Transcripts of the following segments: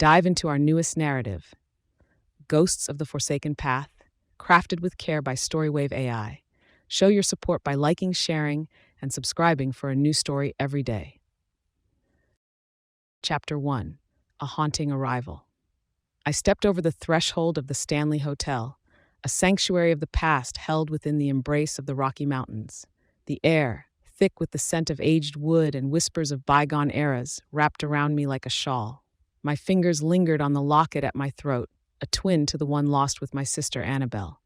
Dive into our newest narrative, Ghosts of the Forsaken Path, crafted with care by StoryWave.ai. Show your support by liking, sharing, and subscribing for a new story every day. Chapter 1: A Haunting Arrival. I stepped over the threshold of the Stanley Hotel, a sanctuary of the past held within the embrace of the Rocky Mountains. The air, thick with the scent of aged wood and whispers of bygone eras, wrapped around me like a shawl. My fingers lingered on the locket at my throat, a twin to the one lost with my sister Annabelle.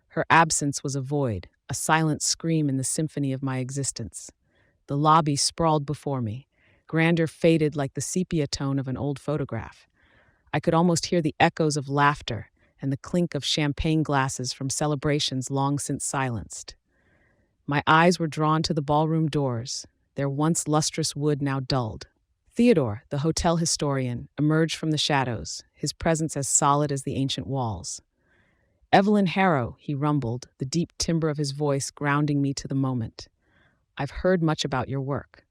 Her absence was a void, a silent scream in the symphony of my existence. The lobby sprawled before me, grandeur faded like the sepia tone of an old photograph. I could almost hear the echoes of laughter and the clink of champagne glasses from celebrations long since silenced. My eyes were drawn to the ballroom doors, their once lustrous wood now dulled. Theodore, the hotel historian, emerged from the shadows, his presence as solid as the ancient walls. "Evelyn Harrow," he rumbled, the deep timbre of his voice grounding me to the moment. "I've heard much about your work."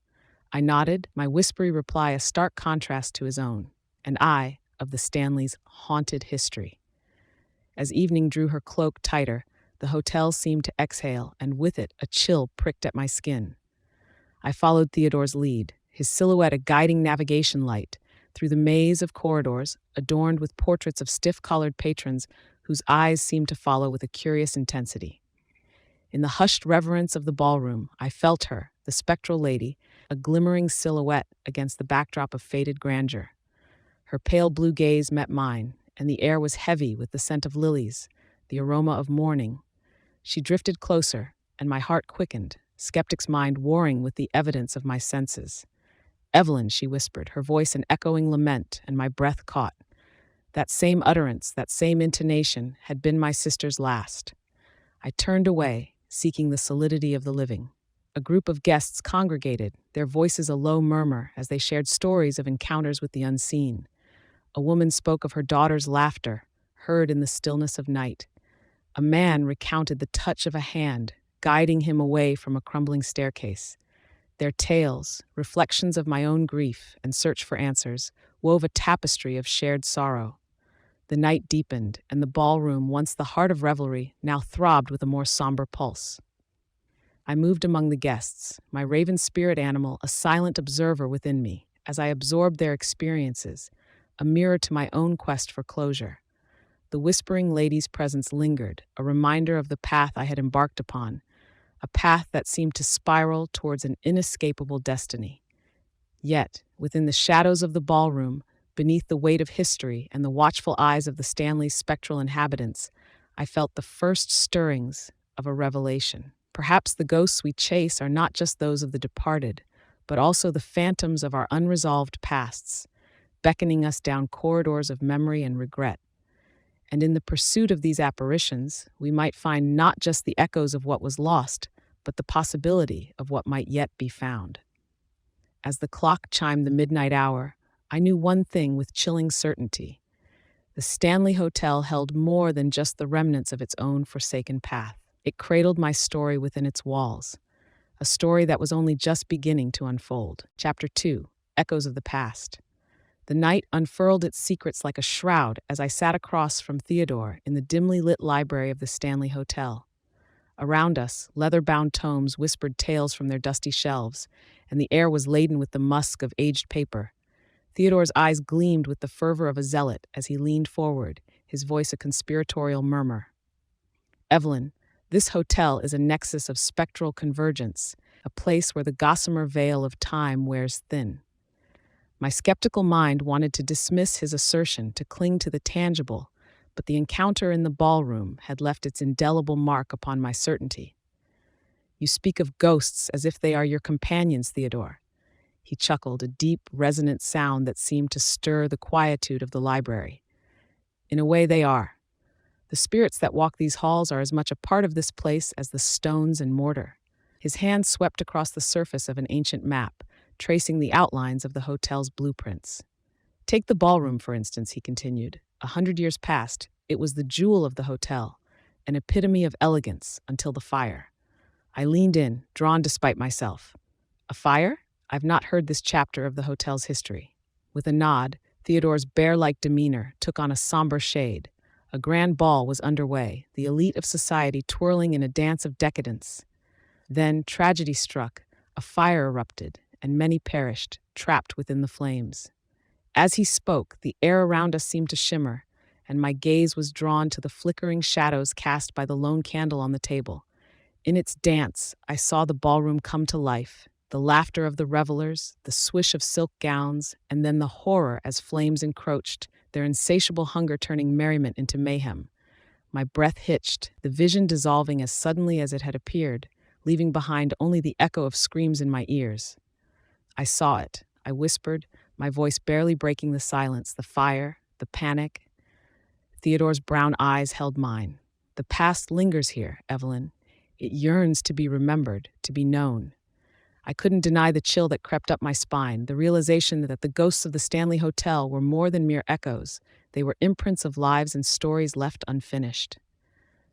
I nodded, my whispery reply a stark contrast to his own. "And I, of the Stanleys' haunted history." As evening drew her cloak tighter, the hotel seemed to exhale, and with it a chill pricked at my skin. I followed Theodore's lead, his silhouette a guiding navigation light, through the maze of corridors adorned with portraits of stiff-collared patrons whose eyes seemed to follow with a curious intensity. In the hushed reverence of the ballroom, I felt her, the spectral lady, a glimmering silhouette against the backdrop of faded grandeur. Her pale blue gaze met mine, and the air was heavy with the scent of lilies, the aroma of morning. She drifted closer, and my heart quickened, skeptic's mind warring with the evidence of my senses. "Evelyn," she whispered, her voice an echoing lament, and my breath caught. That same utterance, that same intonation, had been my sister's last. I turned away, seeking the solidity of the living. A group of guests congregated, their voices a low murmur as they shared stories of encounters with the unseen. A woman spoke of her daughter's laughter, heard in the stillness of night. A man recounted the touch of a hand, guiding him away from a crumbling staircase. Their tales, reflections of my own grief and search for answers, wove a tapestry of shared sorrow. The night deepened, and the ballroom, once the heart of revelry, now throbbed with a more somber pulse. I moved among the guests, my raven spirit animal a silent observer within me, as I absorbed their experiences, a mirror to my own quest for closure. The whispering lady's presence lingered, a reminder of the path I had embarked upon, a path that seemed to spiral towards an inescapable destiny. Yet, within the shadows of the ballroom, beneath the weight of history and the watchful eyes of the Stanley's spectral inhabitants, I felt the first stirrings of a revelation. Perhaps the ghosts we chase are not just those of the departed, but also the phantoms of our unresolved pasts, beckoning us down corridors of memory and regret. And in the pursuit of these apparitions, we might find not just the echoes of what was lost, but the possibility of what might yet be found. As the clock chimed the midnight hour, I knew one thing with chilling certainty. The Stanley Hotel held more than just the remnants of its own forsaken path. It cradled my story within its walls, a story that was only just beginning to unfold. Chapter 2: Echoes of the Past. The night unfurled its secrets like a shroud as I sat across from Theodore in the dimly lit library of the Stanley Hotel. Around us, leather-bound tomes whispered tales from their dusty shelves, and the air was laden with the musk of aged paper. Theodore's eyes gleamed with the fervor of a zealot as he leaned forward, his voice a conspiratorial murmur. "Evelyn, this hotel is a nexus of spectral convergence, a place where the gossamer veil of time wears thin." My skeptical mind wanted to dismiss his assertion, to cling to the tangible, but the encounter in the ballroom had left its indelible mark upon my certainty. "You speak of ghosts as if they are your companions, Theodore." He chuckled, a deep, resonant sound that seemed to stir the quietude of the library. "In a way, they are. The spirits that walk these halls are as much a part of this place as the stones and mortar." His hand swept across the surface of an ancient map, tracing the outlines of the hotel's blueprints. "Take the ballroom, for instance," he continued. 100 years past, it was the jewel of the hotel, an epitome of elegance until the fire. I leaned in, drawn despite myself. "A fire? I've not heard this chapter of the hotel's history." With a nod, Theodore's bear-like demeanor took on a somber shade. A grand ball was underway, the elite of society twirling in a dance of decadence. Then tragedy struck, a fire erupted, and many perished, trapped within the flames. As he spoke, the air around us seemed to shimmer, and my gaze was drawn to the flickering shadows cast by the lone candle on the table. In its dance, I saw the ballroom come to life, the laughter of the revelers, the swish of silk gowns, and then the horror as flames encroached, their insatiable hunger turning merriment into mayhem. My breath hitched, the vision dissolving as suddenly as it had appeared, leaving behind only the echo of screams in my ears. I saw it, I whispered, my voice barely breaking the silence, the fire, the panic. Theodore's brown eyes held mine. The past lingers here, Evelyn. It yearns to be remembered, to be known. I couldn't deny the chill that crept up my spine, the realization that the ghosts of the Stanley Hotel were more than mere echoes. They were imprints of lives and stories left unfinished.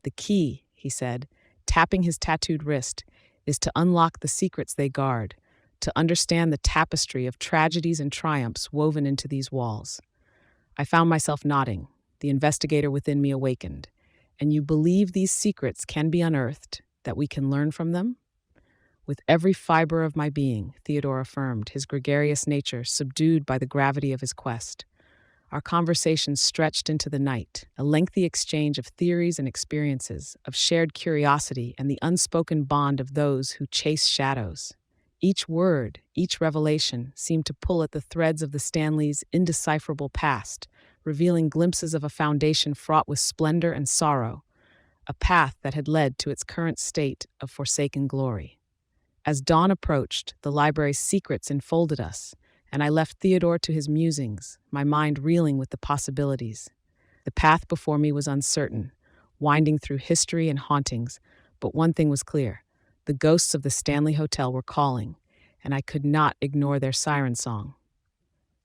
The key, he said, tapping his tattooed wrist, is to unlock the secrets they guard, to understand the tapestry of tragedies and triumphs woven into these walls. I found myself nodding. The investigator within me awakened. And you believe these secrets can be unearthed, that we can learn from them? With every fiber of my being, Theodore affirmed, his gregarious nature subdued by the gravity of his quest. Our conversation stretched into the night, a lengthy exchange of theories and experiences, of shared curiosity and the unspoken bond of those who chase shadows. Each word, each revelation seemed to pull at the threads of the Stanleys' indecipherable past, revealing glimpses of a foundation fraught with splendor and sorrow, a path that had led to its current state of forsaken glory. As dawn approached, the library's secrets enfolded us, and I left Theodore to his musings, my mind reeling with the possibilities. The path before me was uncertain, winding through history and hauntings, but one thing was clear. The ghosts of the Stanley Hotel were calling, and I could not ignore their siren song.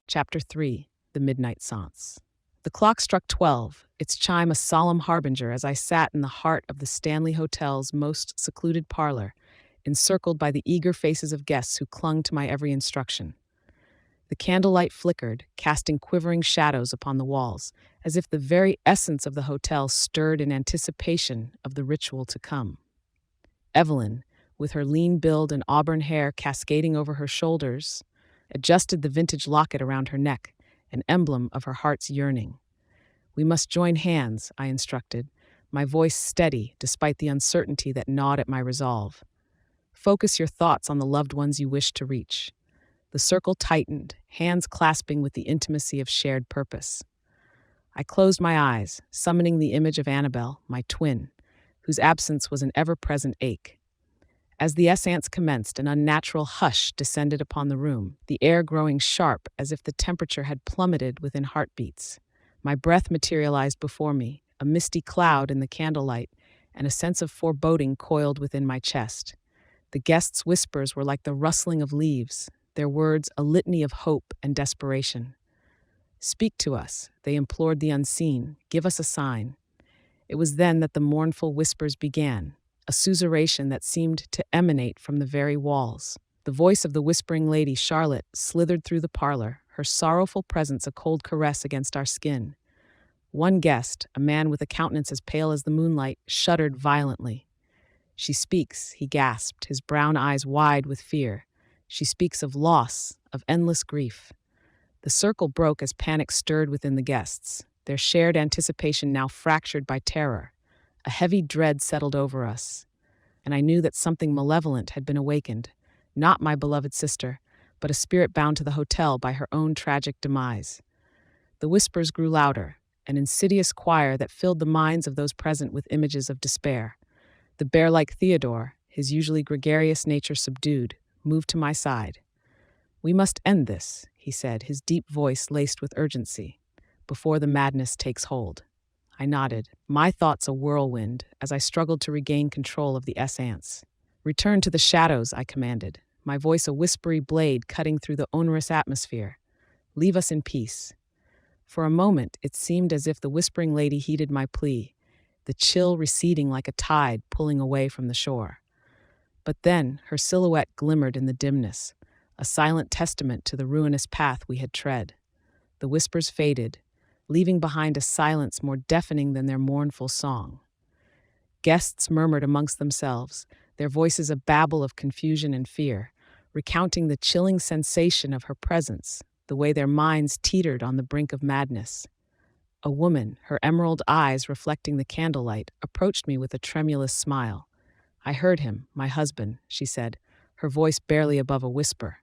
Chapter 3. The Midnight Seance. The clock struck 12, its chime a solemn harbinger as I sat in the heart of the Stanley Hotel's most secluded parlor, encircled by the eager faces of guests who clung to my every instruction. The candlelight flickered, casting quivering shadows upon the walls, as if the very essence of the hotel stirred in anticipation of the ritual to come. Evelyn, with her lean build and auburn hair cascading over her shoulders, adjusted the vintage locket around her neck, an emblem of her heart's yearning. "We must join hands," I instructed, my voice steady despite the uncertainty that gnawed at my resolve. "Focus your thoughts on the loved ones you wish to reach." The circle tightened, hands clasping with the intimacy of shared purpose. I closed my eyes, summoning the image of Annabelle, my twin, whose absence was an ever-present ache. As the essence commenced, an unnatural hush descended upon the room, the air growing sharp as if the temperature had plummeted within heartbeats. My breath materialized before me, a misty cloud in the candlelight, and a sense of foreboding coiled within my chest. The guests' whispers were like the rustling of leaves, their words a litany of hope and desperation. "Speak to us," they implored the unseen. "Give us a sign." It was then that the mournful whispers began, a susurration that seemed to emanate from the very walls. The voice of the whispering lady, Charlotte, slithered through the parlor, her sorrowful presence a cold caress against our skin. One guest, a man with a countenance as pale as the moonlight, shuddered violently. "She speaks," he gasped, his brown eyes wide with fear. "She speaks of loss, of endless grief." The circle broke as panic stirred within the guests, their shared anticipation now fractured by terror. A heavy dread settled over us, and I knew that something malevolent had been awakened, not my beloved sister, but a spirit bound to the hotel by her own tragic demise. The whispers grew louder, an insidious choir that filled the minds of those present with images of despair. The bear-like Theodore, his usually gregarious nature subdued, moved to my side. "We must end this," he said, his deep voice laced with urgency, "before the madness takes hold." I nodded, my thoughts a whirlwind, as I struggled to regain control of the essence. "Return to the shadows," I commanded, my voice a whispery blade cutting through the onerous atmosphere. "Leave us in peace." For a moment, it seemed as if the whispering lady heeded my plea, the chill receding like a tide pulling away from the shore. But then her silhouette glimmered in the dimness, a silent testament to the ruinous path we had tread. the whispers faded, leaving behind a silence more deafening than their mournful song. Guests murmured amongst themselves, their voices a babble of confusion and fear, recounting the chilling sensation of her presence, the way their minds teetered on the brink of madness. A woman, her emerald eyes reflecting the candlelight, approached me with a tremulous smile. "I heard him, my husband," she said, her voice barely above a whisper.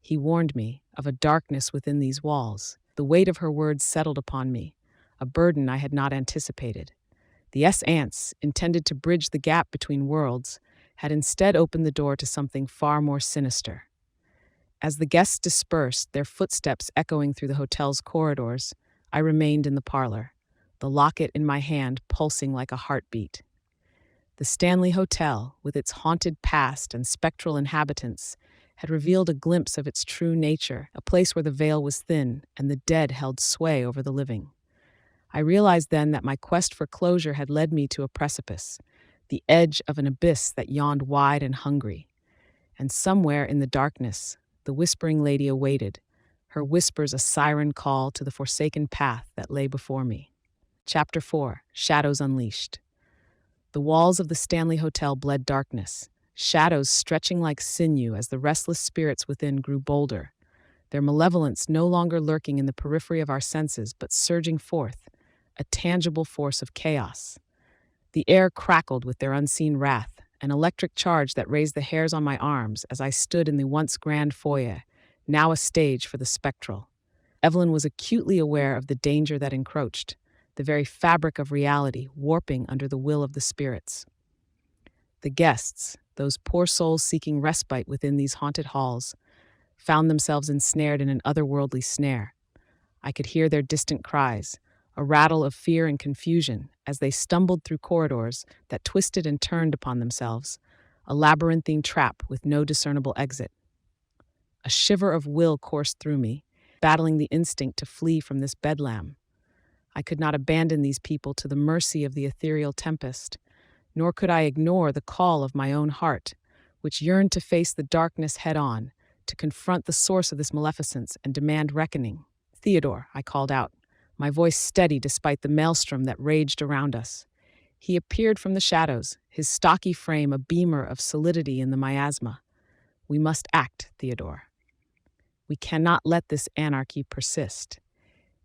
"He warned me of a darkness within these walls." The weight of her words settled upon me, a burden I had not anticipated. The ants, intended to bridge the gap between worlds, had instead opened the door to something far more sinister. As the guests dispersed, their footsteps echoing through the hotel's corridors, I remained in the parlor, the locket in my hand pulsing like a heartbeat. The Stanley Hotel, with its haunted past and spectral inhabitants, had revealed a glimpse of its true nature, a place where the veil was thin and the dead held sway over the living. I realized then that my quest for closure had led me to a precipice, the edge of an abyss that yawned wide and hungry. And somewhere in the darkness, the whispering lady awaited, her whispers a siren call to the forsaken path that lay before me. Chapter 4: Shadows Unleashed. The walls of the Stanley Hotel bled darkness, shadows stretching like sinew as the restless spirits within grew bolder, their malevolence no longer lurking in the periphery of our senses but surging forth, a tangible force of chaos. The air crackled with their unseen wrath, an electric charge that raised the hairs on my arms as I stood in the once grand foyer, now a stage for the spectral. Evelyn was acutely aware of the danger that encroached, the very fabric of reality warping under the will of the spirits. The guests, those poor souls seeking respite within these haunted halls, found themselves ensnared in an otherworldly snare. I could hear their distant cries, a rattle of fear and confusion as they stumbled through corridors that twisted and turned upon themselves, a labyrinthine trap with no discernible exit. A shiver of will coursed through me, battling the instinct to flee from this bedlam. I could not abandon these people to the mercy of the ethereal tempest, nor could I ignore the call of my own heart, which yearned to face the darkness head-on, to confront the source of this maleficence and demand reckoning. "Theodore," I called out, my voice steady despite the maelstrom that raged around us. He appeared from the shadows, his stocky frame a beamer of solidity in the miasma. "We must act, Theodore. We cannot let this anarchy persist."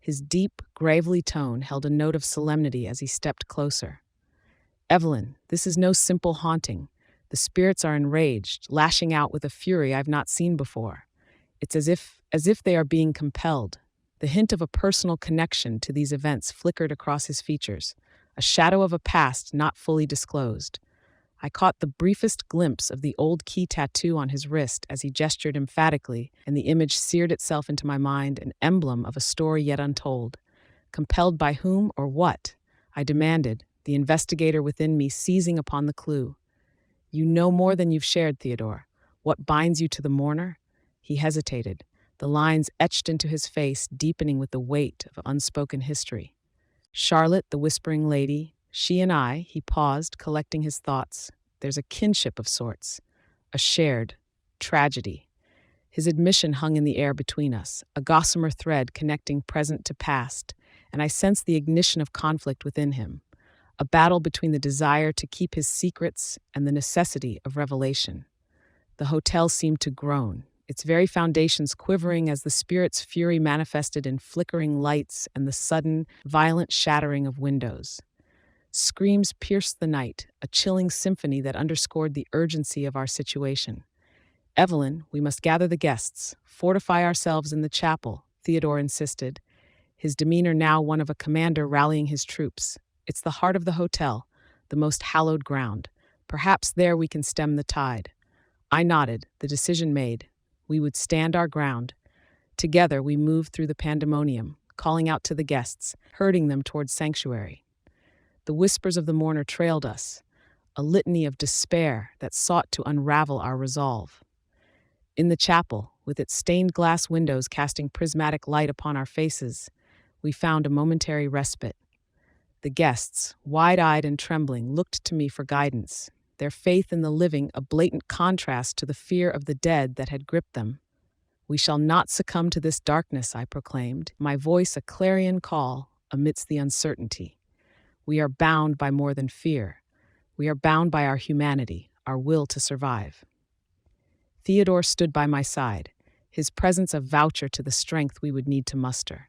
His deep, gravely tone held a note of solemnity as he stepped closer. "Evelyn, this is no simple haunting. The spirits are enraged, lashing out with a fury I've not seen before. It's as if they are being compelled." The hint of a personal connection to these events flickered across his features, a shadow of a past not fully disclosed. I caught the briefest glimpse of the old key tattoo on his wrist as he gestured emphatically, and the image seared itself into my mind, an emblem of a story yet untold. Compelled by whom or what? I demanded, the investigator within me seizing upon the clue. "You know more than you've shared, Theodore. What binds you to the mourner?" He hesitated, the lines etched into his face deepening with the weight of unspoken history. "Charlotte, the whispering lady, she and I," he paused, collecting his thoughts. "There's a kinship of sorts, a shared tragedy." His admission hung in the air between us, a gossamer thread connecting present to past, and I sensed the ignition of conflict within him, a battle between the desire to keep his secrets and the necessity of revelation. The hotel seemed to groan, its very foundations quivering as the spirit's fury manifested in flickering lights and the sudden, violent shattering of windows. Screams pierced the night, a chilling symphony that underscored the urgency of our situation. "Evelyn, we must gather the guests, fortify ourselves in the chapel," Theodore insisted, his demeanor now one of a commander rallying his troops. "It's the heart of the hotel, the most hallowed ground. Perhaps there we can stem the tide." I nodded, the decision made. We would stand our ground. Together we moved through the pandemonium, calling out to the guests, herding them towards sanctuary. The whispers of the mourner trailed us, a litany of despair that sought to unravel our resolve. In the chapel, with its stained glass windows casting prismatic light upon our faces, we found a momentary respite. The guests, wide-eyed and trembling, looked to me for guidance, their faith in the living a blatant contrast to the fear of the dead that had gripped them. We shall not succumb to this darkness, I proclaimed, my voice a clarion call amidst the uncertainty. We are bound by more than fear. We are bound by our humanity, our will to survive. Theodore stood by my side, his presence a voucher to the strength we would need to muster.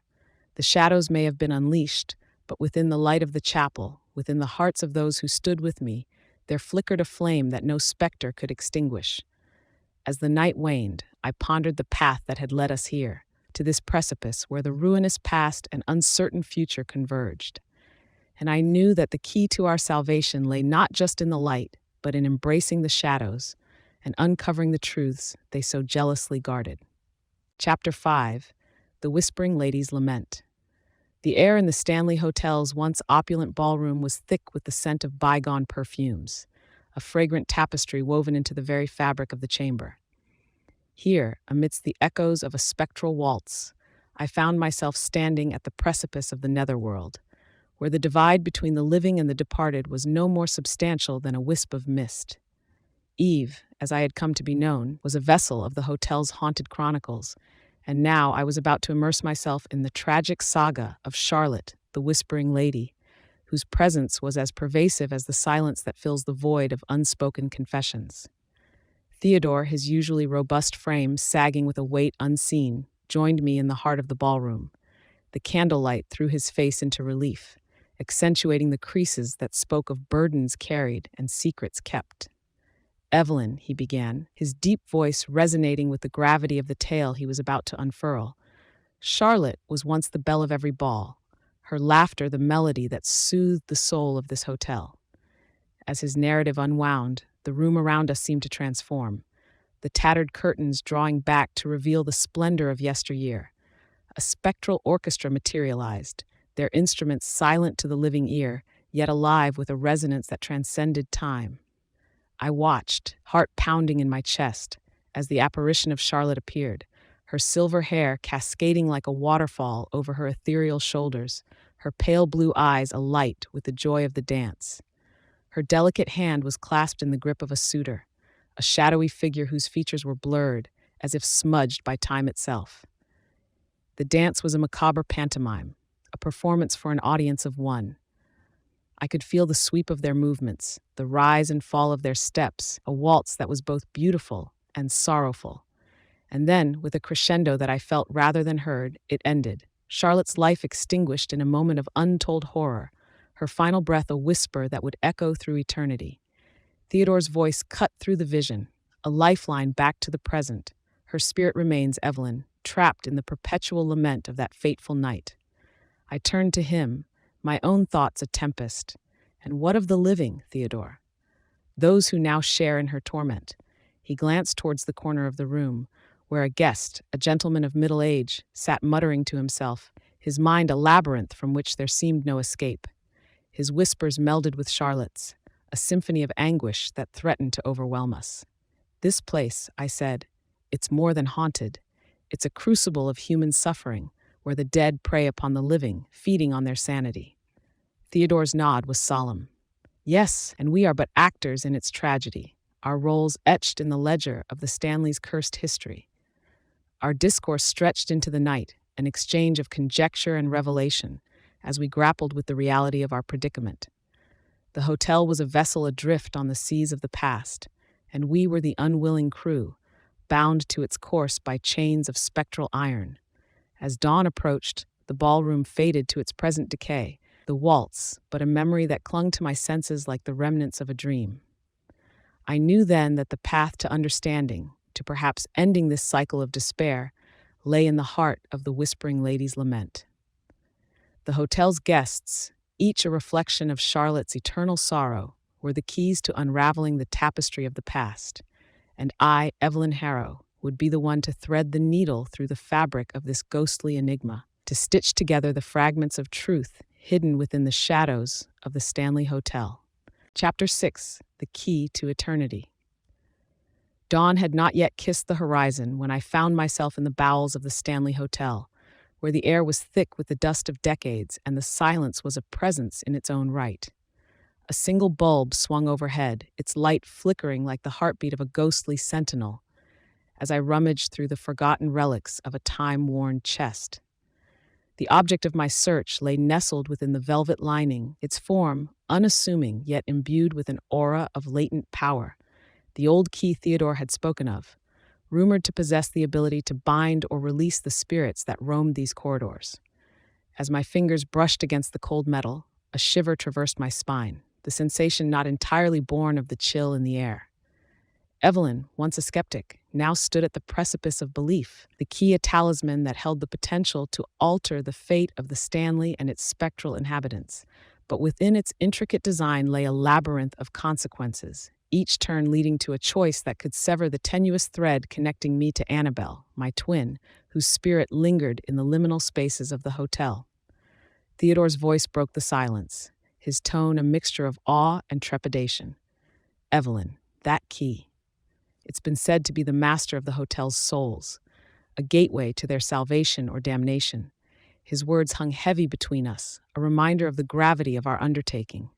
The shadows may have been unleashed, but within the light of the chapel, within the hearts of those who stood with me, there flickered a flame that no specter could extinguish. As the night waned, I pondered the path that had led us here, to this precipice where the ruinous past and uncertain future converged. And I knew that the key to our salvation lay not just in the light, but in embracing the shadows and uncovering the truths they so jealously guarded. Chapter 5: The Whispering Lady's Lament. The air in the Stanley Hotel's once opulent ballroom was thick with the scent of bygone perfumes, a fragrant tapestry woven into the very fabric of the chamber. Here, amidst the echoes of a spectral waltz, I found myself standing at the precipice of the netherworld, where the divide between the living and the departed was no more substantial than a wisp of mist. Eve, as I had come to be known, was a vessel of the hotel's haunted chronicles, and now I was about to immerse myself in the tragic saga of Charlotte, the Whispering Lady, whose presence was as pervasive as the silence that fills the void of unspoken confessions. Theodore, his usually robust frame sagging with a weight unseen, joined me in the heart of the ballroom. The candlelight threw his face into relief, accentuating the creases that spoke of burdens carried and secrets kept. "Evelyn," he began, his deep voice resonating with the gravity of the tale he was about to unfurl. "Charlotte was once the belle of every ball, her laughter the melody that soothed the soul of this hotel." As his narrative unwound, the room around us seemed to transform, the tattered curtains drawing back to reveal the splendor of yesteryear. A spectral orchestra materialized, their instruments silent to the living ear, yet alive with a resonance that transcended time. I watched, heart pounding in my chest, as the apparition of Charlotte appeared, her silver hair cascading like a waterfall over her ethereal shoulders, her pale blue eyes alight with the joy of the dance. Her delicate hand was clasped in the grip of a suitor, a shadowy figure whose features were blurred, as if smudged by time itself. The dance was a macabre pantomime, a performance for an audience of one. I could feel the sweep of their movements, the rise and fall of their steps, a waltz that was both beautiful and sorrowful. And then, with a crescendo that I felt rather than heard, it ended. Charlotte's life extinguished in a moment of untold horror, her final breath a whisper that would echo through eternity. Theodore's voice cut through the vision, a lifeline back to the present. Her spirit remains, Evelyn, trapped in the perpetual lament of that fateful night. I turned to him, my own thoughts a tempest. And what of the living, Theodore? Those who now share in her torment. He glanced towards the corner of the room, where a guest, a gentleman of middle age, sat muttering to himself, his mind a labyrinth from which there seemed no escape. His whispers melded with Charlotte's, a symphony of anguish that threatened to overwhelm us. "This place," I said, "it's more than haunted. It's a crucible of human suffering, where the dead prey upon the living, feeding on their sanity." Theodore's nod was solemn. "Yes, and we are but actors in its tragedy, our roles etched in the ledger of the Stanley's cursed history." Our discourse stretched into the night, an exchange of conjecture and revelation, as we grappled with the reality of our predicament. The hotel was a vessel adrift on the seas of the past, and we were the unwilling crew, bound to its course by chains of spectral iron. As dawn approached, the ballroom faded to its present decay, the waltz but a memory that clung to my senses like the remnants of a dream. I knew then that the path to understanding, to perhaps ending this cycle of despair, lay in the heart of the Whispering Lady's lament. The hotel's guests, each a reflection of Charlotte's eternal sorrow, were the keys to unraveling the tapestry of the past, and I, Evelyn Harrow, would be the one to thread the needle through the fabric of this ghostly enigma, to stitch together the fragments of truth hidden within the shadows of the Stanley Hotel. Chapter 6: The Key to Eternity. Dawn had not yet kissed the horizon when I found myself in the bowels of the Stanley Hotel, where the air was thick with the dust of decades and the silence was a presence in its own right. A single bulb swung overhead, its light flickering like the heartbeat of a ghostly sentinel. as I rummaged through the forgotten relics of a time-worn chest. The object of my search lay nestled within the velvet lining, its form unassuming yet imbued with an aura of latent power, the old key Theodore had spoken of, rumored to possess the ability to bind or release the spirits that roamed these corridors. As my fingers brushed against the cold metal, a shiver traversed my spine, the sensation not entirely born of the chill in the air. Evelyn, once a skeptic, now stood at the precipice of belief, the key a talisman that held the potential to alter the fate of the Stanley and its spectral inhabitants. But within its intricate design lay a labyrinth of consequences, each turn leading to a choice that could sever the tenuous thread connecting me to Annabelle, my twin, whose spirit lingered in the liminal spaces of the hotel. Theodore's voice broke the silence, his tone a mixture of awe and trepidation. Evelyn, that key. It's been said to be the master of the hotel's souls, a gateway to their salvation or damnation. His words hung heavy between us, a reminder of the gravity of our undertaking.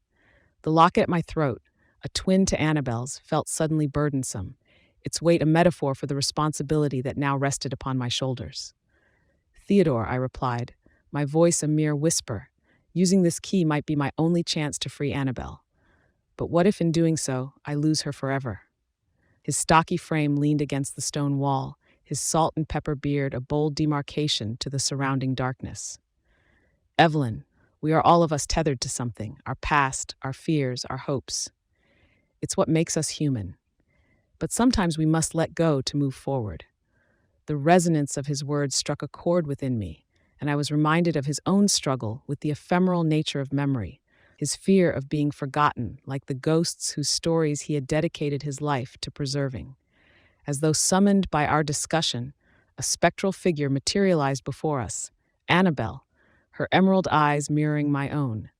The locket at my throat, a twin to Annabelle's, felt suddenly burdensome, its weight a metaphor for the responsibility that now rested upon my shoulders. Theodore, I replied, my voice a mere whisper. Using this key might be my only chance to free Annabelle. But what if in doing so, I lose her forever? His stocky frame leaned against the stone wall, his salt and pepper beard a bold demarcation to the surrounding darkness. Evelyn, we are all of us tethered to something, our past, our fears, our hopes. It's what makes us human. But sometimes we must let go to move forward. The resonance of his words struck a chord within me, and I was reminded of his own struggle with the ephemeral nature of memory, his fear of being forgotten, like the ghosts whose stories he had dedicated his life to preserving. As though summoned by our discussion, a spectral figure materialized before us, Annabelle, her emerald eyes mirroring my own.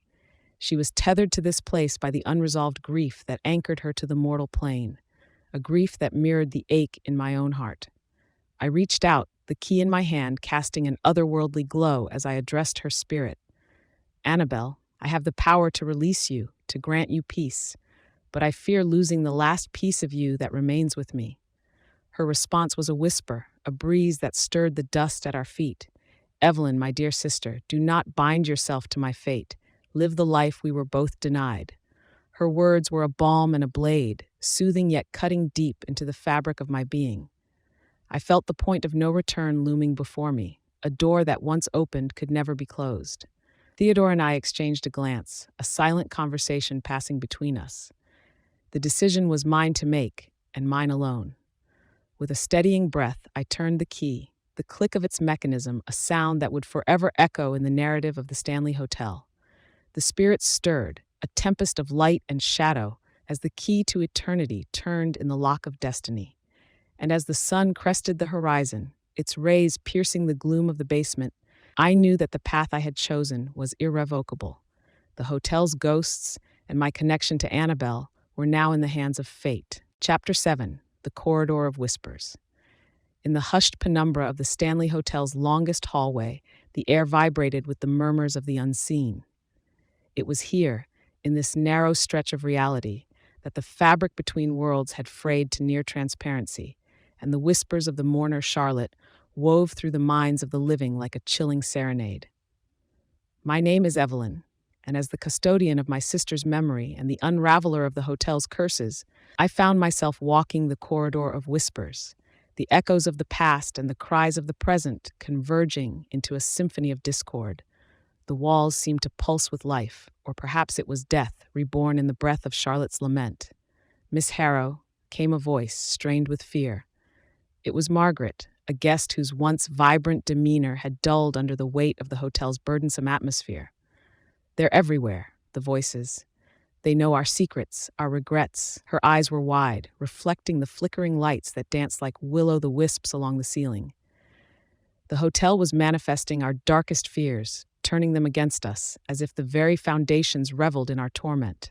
She was tethered to this place by the unresolved grief that anchored her to the mortal plane, a grief that mirrored the ache in my own heart. I reached out, the key in my hand casting an otherworldly glow as I addressed her spirit. Annabelle, I have the power to release you, to grant you peace, but I fear losing the last piece of you that remains with me. Her response was a whisper, a breeze that stirred the dust at our feet. Evelyn, my dear sister, do not bind yourself to my fate. Live the life we were both denied. Her words were a balm and a blade, soothing yet cutting deep into the fabric of my being. I felt the point of no return looming before me, a door that once opened could never be closed. Theodore and I exchanged a glance, a silent conversation passing between us. The decision was mine to make, and mine alone. With a steadying breath, I turned the key, the click of its mechanism, a sound that would forever echo in the narrative of the Stanley Hotel. The spirits stirred, a tempest of light and shadow, as the key to eternity turned in the lock of destiny. And as the sun crested the horizon, its rays piercing the gloom of the basement, I knew that the path I had chosen was irrevocable. The hotel's ghosts and my connection to Annabelle were now in the hands of fate. Chapter 7. The Corridor of Whispers. In the hushed penumbra of the Stanley Hotel's longest hallway, the air vibrated with the murmurs of the unseen. It was here, in this narrow stretch of reality, that the fabric between worlds had frayed to near transparency, and the whispers of the mourner Charlotte wove through the minds of the living like a chilling serenade. My name is Evelyn, and as the custodian of my sister's memory and the unraveler of the hotel's curses, I found myself walking the corridor of whispers, the echoes of the past and the cries of the present converging into a symphony of discord. The walls seemed to pulse with life, or perhaps it was death reborn in the breath of Charlotte's lament. Miss Harrow, came a voice strained with fear. It was Margaret, a guest whose once vibrant demeanor had dulled under the weight of the hotel's burdensome atmosphere. They're everywhere, the voices. They know our secrets, our regrets. Her eyes were wide, reflecting the flickering lights that danced like will-o'-the-wisps along the ceiling. The hotel was manifesting our darkest fears, turning them against us, as if the very foundations reveled in our torment.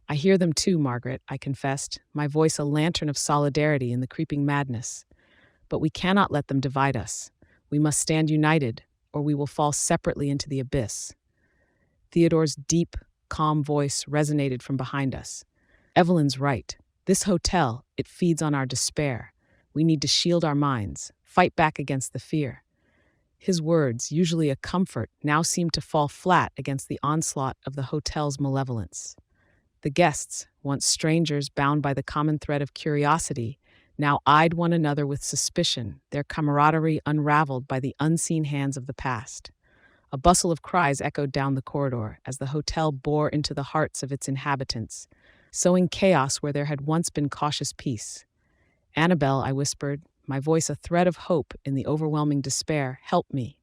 I hear them too, Margaret, I confessed, my voice a lantern of solidarity in the creeping madness. But we cannot let them divide us. We must stand united, or we will fall separately into the abyss. Theodore's deep, calm voice resonated from behind us. Evelyn's right. This hotel, it feeds on our despair. We need to shield our minds, fight back against the fear. His words, usually a comfort, now seemed to fall flat against the onslaught of the hotel's malevolence. The guests, once strangers bound by the common thread of curiosity, now eyed one another with suspicion, their camaraderie unraveled by the unseen hands of the past. A bustle of cries echoed down the corridor as the hotel bore into the hearts of its inhabitants, sowing chaos where there had once been cautious peace. "Annabelle," I whispered, my voice a thread of hope in the overwhelming despair, "help me.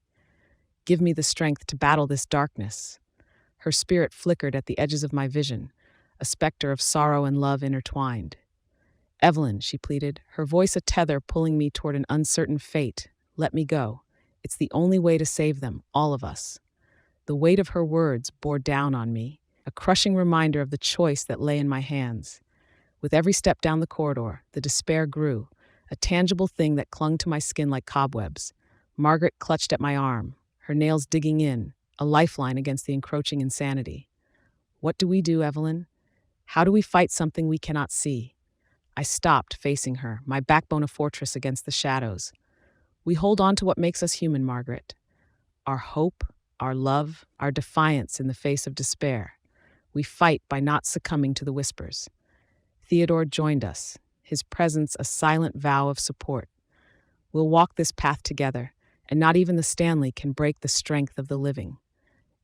Give me the strength to battle this darkness." Her spirit flickered at the edges of my vision, a specter of sorrow and love intertwined. "Evelyn," she pleaded, her voice a tether pulling me toward an uncertain fate, "let me go. It's the only way to save them, all of us." The weight of her words bore down on me, a crushing reminder of the choice that lay in my hands. With every step down the corridor, the despair grew, a tangible thing that clung to my skin like cobwebs. Margaret clutched at my arm, her nails digging in, a lifeline against the encroaching insanity. "What do we do, Evelyn? How do we fight something we cannot see?" I stopped, facing her, my backbone a fortress against the shadows. "We hold on to what makes us human, Margaret. Our hope, our love, our defiance in the face of despair. We fight by not succumbing to the whispers." Theodore joined us, his presence a silent vow of support. "We'll walk this path together, and not even the Stanley can break the strength of the living."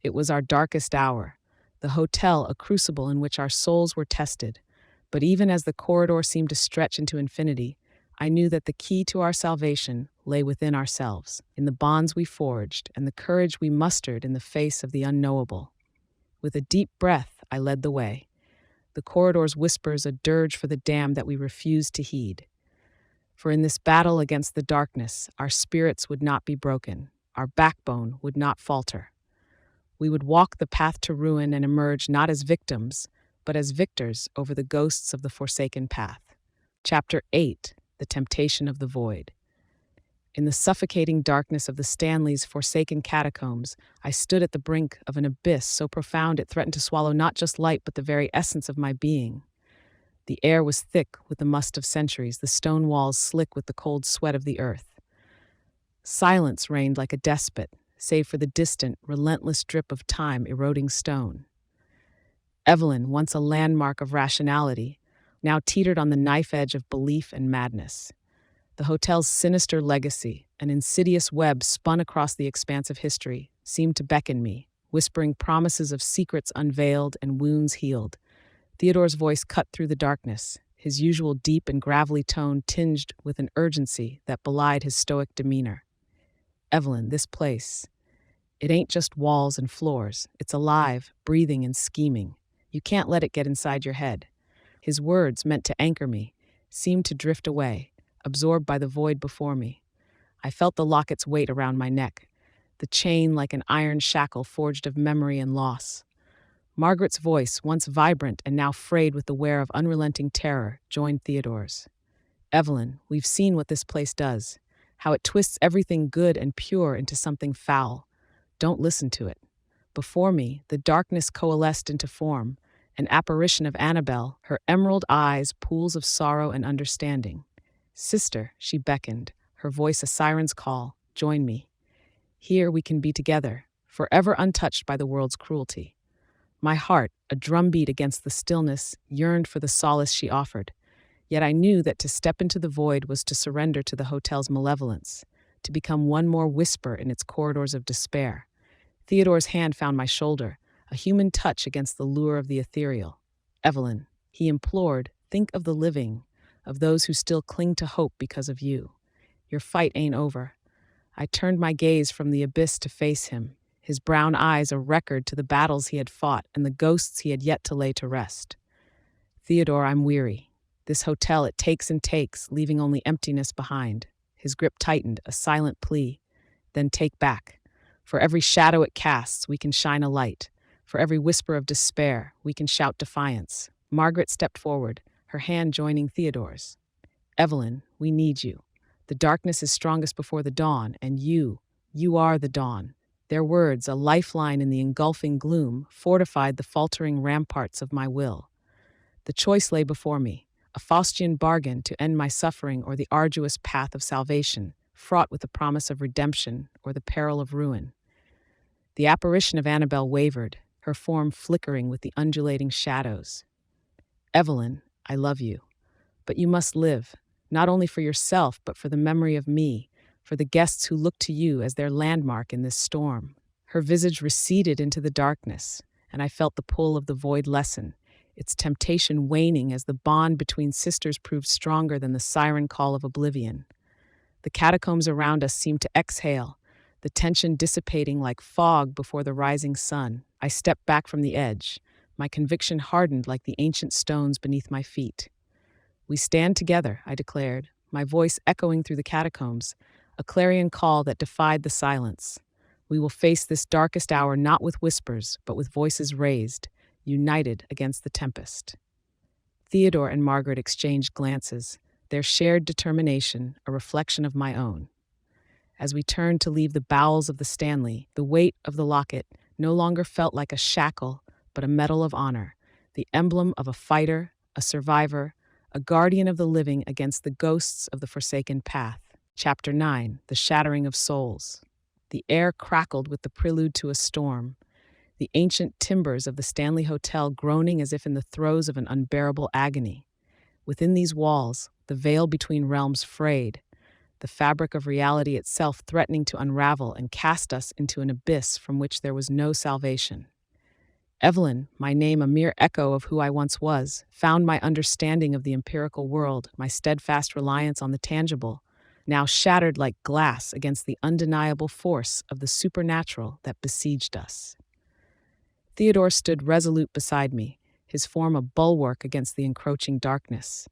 It was our darkest hour, the hotel a crucible in which our souls were tested. But even as the corridor seemed to stretch into infinity, I knew that the key to our salvation lay within ourselves, in the bonds we forged and the courage we mustered in the face of the unknowable. With a deep breath, I led the way, the corridor's whispers a dirge for the damned that we refused to heed. For in this battle against the darkness, our spirits would not be broken, our backbone would not falter. We would walk the path to ruin and emerge not as victims, but as victors over the ghosts of the forsaken path. Chapter 8: The Temptation of the Void. In the suffocating darkness of the Stanley's forsaken catacombs, I stood at the brink of an abyss so profound it threatened to swallow not just light but the very essence of my being. The air was thick with the must of centuries, the stone walls slick with the cold sweat of the earth. Silence reigned like a despot, save for the distant, relentless drip of time eroding stone. Evelyn, once a landmark of rationality, now teetered on the knife edge of belief and madness. The hotel's sinister legacy, an insidious web spun across the expanse of history, seemed to beckon me, whispering promises of secrets unveiled and wounds healed. Theodore's voice cut through the darkness, his usual deep and gravelly tone tinged with an urgency that belied his stoic demeanor. "Evelyn, this place, it ain't just walls and floors. It's alive, breathing, and scheming. You can't let it get inside your head." His words, meant to anchor me, seemed to drift away, absorbed by the void before me. I felt the locket's weight around my neck, the chain like an iron shackle forged of memory and loss. Margaret's voice, once vibrant and now frayed with the wear of unrelenting terror, joined Theodore's. "Evelyn, we've seen what this place does, how it twists everything good and pure into something foul. Don't listen to it." Before me, the darkness coalesced into form, an apparition of Annabelle, her emerald eyes pools of sorrow and understanding. "Sister," she beckoned, her voice a siren's call, "join me. Here we can be together, forever untouched by the world's cruelty." My heart, a drumbeat against the stillness, yearned for the solace she offered. Yet I knew that to step into the void was to surrender to the hotel's malevolence, to become one more whisper in its corridors of despair. Theodore's hand found my shoulder, a human touch against the lure of the ethereal. "Evelyn," he implored, "think of the living, of those who still cling to hope because of you. Your fight ain't over." I turned my gaze from the abyss to face him, his brown eyes a record to the battles he had fought and the ghosts he had yet to lay to rest. "Theodore, I'm weary. This hotel, it takes and takes, leaving only emptiness behind." His grip tightened, a silent plea. "Then take back. For every shadow it casts, we can shine a light. For every whisper of despair, we can shout defiance." Margaret stepped forward, her hand joining Theodore's. "Evelyn, we need you. The darkness is strongest before the dawn, and you are the dawn." Their words, a lifeline in the engulfing gloom, fortified the faltering ramparts of my will. The choice lay before me, a Faustian bargain to end my suffering or the arduous path of salvation, fraught with the promise of redemption or the peril of ruin. The apparition of Annabel wavered, her form flickering with the undulating shadows. Evelyn, I love you, but you must live, not only for yourself, but for the memory of me, for the guests who look to you as their landmark in this storm. Her visage receded into the darkness, and I felt the pull of the void lessen, its temptation waning as the bond between sisters proved stronger than the siren call of oblivion. The catacombs around us seemed to exhale, the tension dissipating like fog before the rising sun. I stepped back from the edge, my conviction hardened like the ancient stones beneath my feet. We stand together, I declared, my voice echoing through the catacombs, a clarion call that defied the silence. We will face this darkest hour not with whispers, but with voices raised, united against the tempest. Theodore and Margaret exchanged glances, their shared determination a reflection of my own. As we turned to leave the bowels of the Stanley, the weight of the locket no longer felt like a shackle, but a medal of honor, the emblem of a fighter, a survivor, a guardian of the living against the ghosts of the forsaken path. Chapter 9, The Shattering of Souls. The air crackled with the prelude to a storm, the ancient timbers of the Stanley Hotel groaning as if in the throes of an unbearable agony. Within these walls, the veil between realms frayed, the fabric of reality itself threatening to unravel and cast us into an abyss from which there was no salvation. Evelyn, my name a mere echo of who I once was, found my understanding of the empirical world, my steadfast reliance on the tangible, now shattered like glass against the undeniable force of the supernatural that besieged us. Theodore stood resolute beside me, his form a bulwark against the encroaching darkness.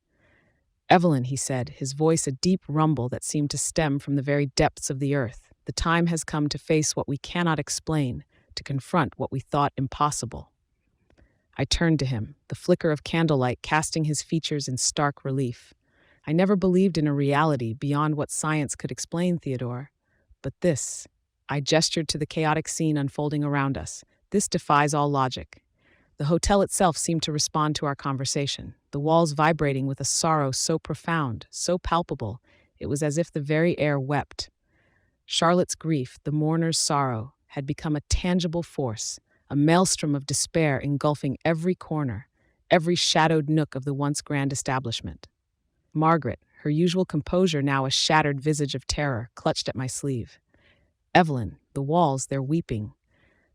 Evelyn, he said, his voice a deep rumble that seemed to stem from the very depths of the earth, the time has come to face what we cannot explain, to confront what we thought impossible. I turned to him, the flicker of candlelight casting his features in stark relief. I never believed in a reality beyond what science could explain, Theodore. But this, I gestured to the chaotic scene unfolding around us, this defies all logic. The hotel itself seemed to respond to our conversation, the walls vibrating with a sorrow so profound, so palpable, it was as if the very air wept. Charlotte's grief, the mourner's sorrow, had become a tangible force, a maelstrom of despair engulfing every corner, every shadowed nook of the once grand establishment. Margaret, her usual composure now a shattered visage of terror, clutched at my sleeve. Evelyn, the walls, they're weeping.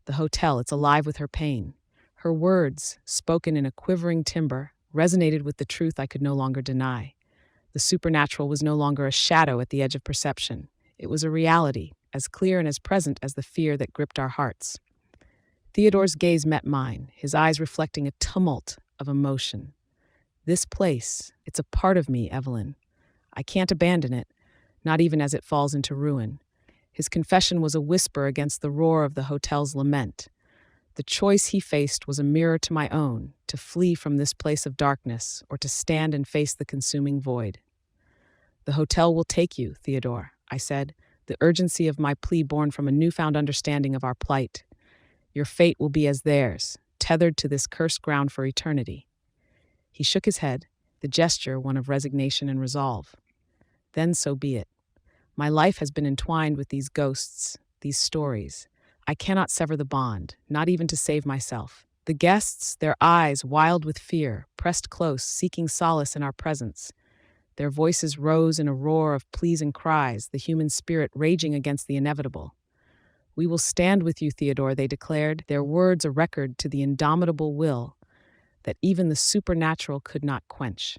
The hotel, it's alive with her pain. Her words, spoken in a quivering timbre, resonated with the truth I could no longer deny. The supernatural was no longer a shadow at the edge of perception. It was a reality, as clear and as present as the fear that gripped our hearts. Theodore's gaze met mine, his eyes reflecting a tumult of emotion. This place, it's a part of me, Evelyn. I can't abandon it, not even as it falls into ruin. His confession was a whisper against the roar of the hotel's lament. The choice he faced was a mirror to my own, to flee from this place of darkness or to stand and face the consuming void. The hotel will take you, Theodore, I said, the urgency of my plea born from a newfound understanding of our plight. Your fate will be as theirs, tethered to this cursed ground for eternity. He shook his head, the gesture one of resignation and resolve. Then so be it. My life has been entwined with these ghosts, these stories. I cannot sever the bond, not even to save myself. The guests, their eyes wild with fear, pressed close, seeking solace in our presence. Their voices rose in a roar of pleas and cries, the human spirit raging against the inevitable. We will stand with you, Theodore, they declared, their words a record to the indomitable will that even the supernatural could not quench.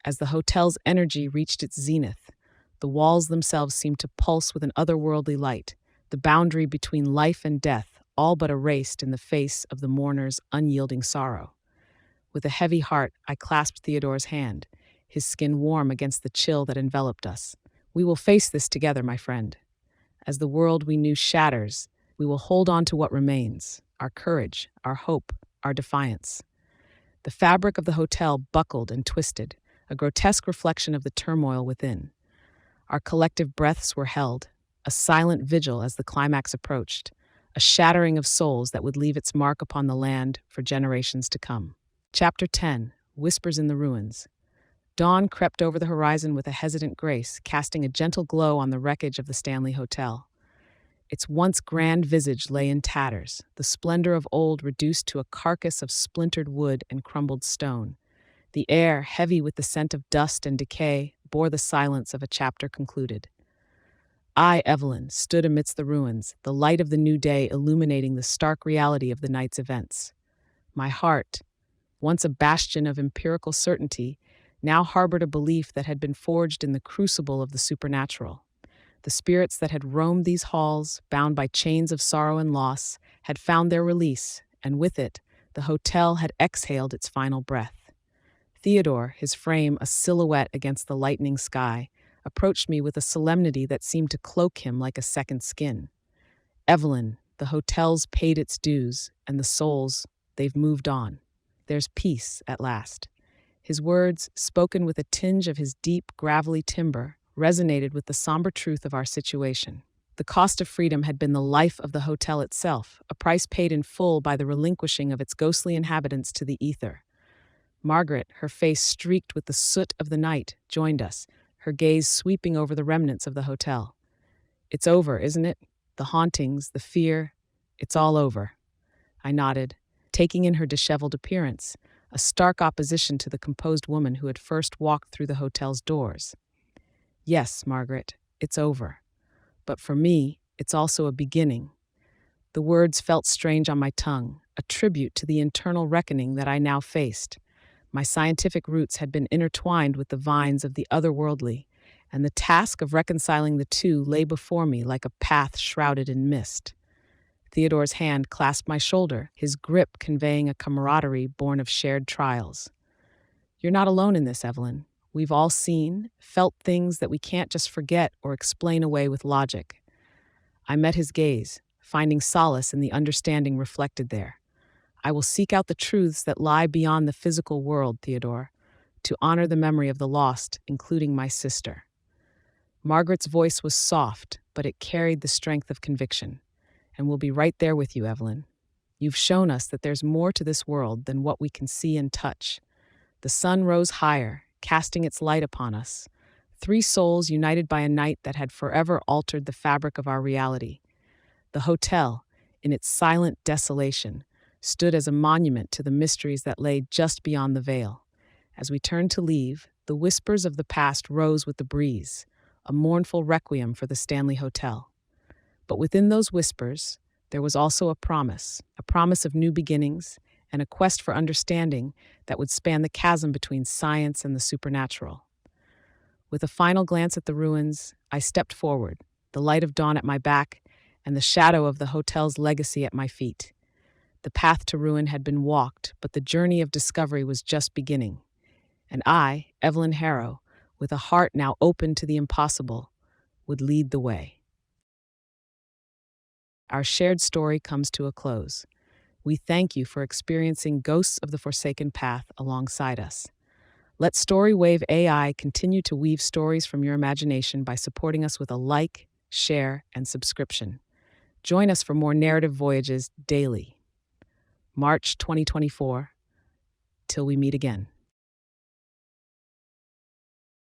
As the hotel's energy reached its zenith, the walls themselves seemed to pulse with an otherworldly light, the boundary between life and death all but erased in the face of the mourner's unyielding sorrow. With a heavy heart, I clasped Theodore's hand, his skin warm against the chill that enveloped us. We will face this together, my friend. As the world we knew shatters, we will hold on to what remains, our courage, our hope, our defiance. The fabric of the hotel buckled and twisted, a grotesque reflection of the turmoil within. Our collective breaths were held, a silent vigil as the climax approached, a shattering of souls that would leave its mark upon the land for generations to come. Chapter 10, whispers in the ruins. Dawn crept over the horizon with a hesitant grace, casting a gentle glow on the wreckage of the Stanley Hotel. Its once grand visage lay in tatters, the splendor of old reduced to a carcass of splintered wood and crumbled stone. The air, heavy with the scent of dust and decay, bore the silence of a chapter concluded. I, Evelyn, stood amidst the ruins, the light of the new day illuminating the stark reality of the night's events. My heart, once a bastion of empirical certainty, now harbored a belief that had been forged in the crucible of the supernatural. The spirits that had roamed these halls, bound by chains of sorrow and loss, had found their release, and with it, the hotel had exhaled its final breath. Theodore, his frame a silhouette against the lightening sky, approached me with a solemnity that seemed to cloak him like a second skin. Evelyn, the hotel's paid its dues, and the souls, they've moved on. There's peace at last. His words, spoken with a tinge of his deep, gravelly timbre, resonated with the somber truth of our situation. The cost of freedom had been the life of the hotel itself, a price paid in full by the relinquishing of its ghostly inhabitants to the ether. Margaret, her face streaked with the soot of the night, joined us, her gaze sweeping over the remnants of the hotel. It's over, isn't it? The hauntings, the fear, it's all over. I nodded, taking in her disheveled appearance, a stark opposition to the composed woman who had first walked through the hotel's doors. Yes, Margaret, it's over. But for me, it's also a beginning. The words felt strange on my tongue, a tribute to the internal reckoning that I now faced. My scientific roots had been intertwined with the vines of the otherworldly, and the task of reconciling the two lay before me like a path shrouded in mist. Theodore's hand clasped my shoulder, his grip conveying a camaraderie born of shared trials. You're not alone in this, Evelyn. We've all seen, felt things that we can't just forget or explain away with logic. I met his gaze, finding solace in the understanding reflected there. I will seek out the truths that lie beyond the physical world, Theodore, to honor the memory of the lost, including my sister. Margaret's voice was soft, but it carried the strength of conviction. And we'll be right there with you, Evelyn. You've shown us that there's more to this world than what we can see and touch. The sun rose higher, casting its light upon us, 3 souls united by a night that had forever altered the fabric of our reality. The hotel, in its silent desolation, stood as a monument to the mysteries that lay just beyond the veil. As we turned to leave, the whispers of the past rose with the breeze, a mournful requiem for the Stanley Hotel. But within those whispers, there was also a promise of new beginnings, and a quest for understanding that would span the chasm between science and the supernatural. With a final glance at the ruins, I stepped forward, the light of dawn at my back and the shadow of the hotel's legacy at my feet. The path to ruin had been walked, but the journey of discovery was just beginning. And I, Evelyn Harrow, with a heart now open to the impossible, would lead the way. Our shared story comes to a close. We thank you for experiencing Ghosts of the Forsaken Path alongside us. Let StoryWave.ai continue to weave stories from your imagination by supporting us with a like, share, and subscription. Join us for more narrative voyages daily. March 2024. Till we meet again.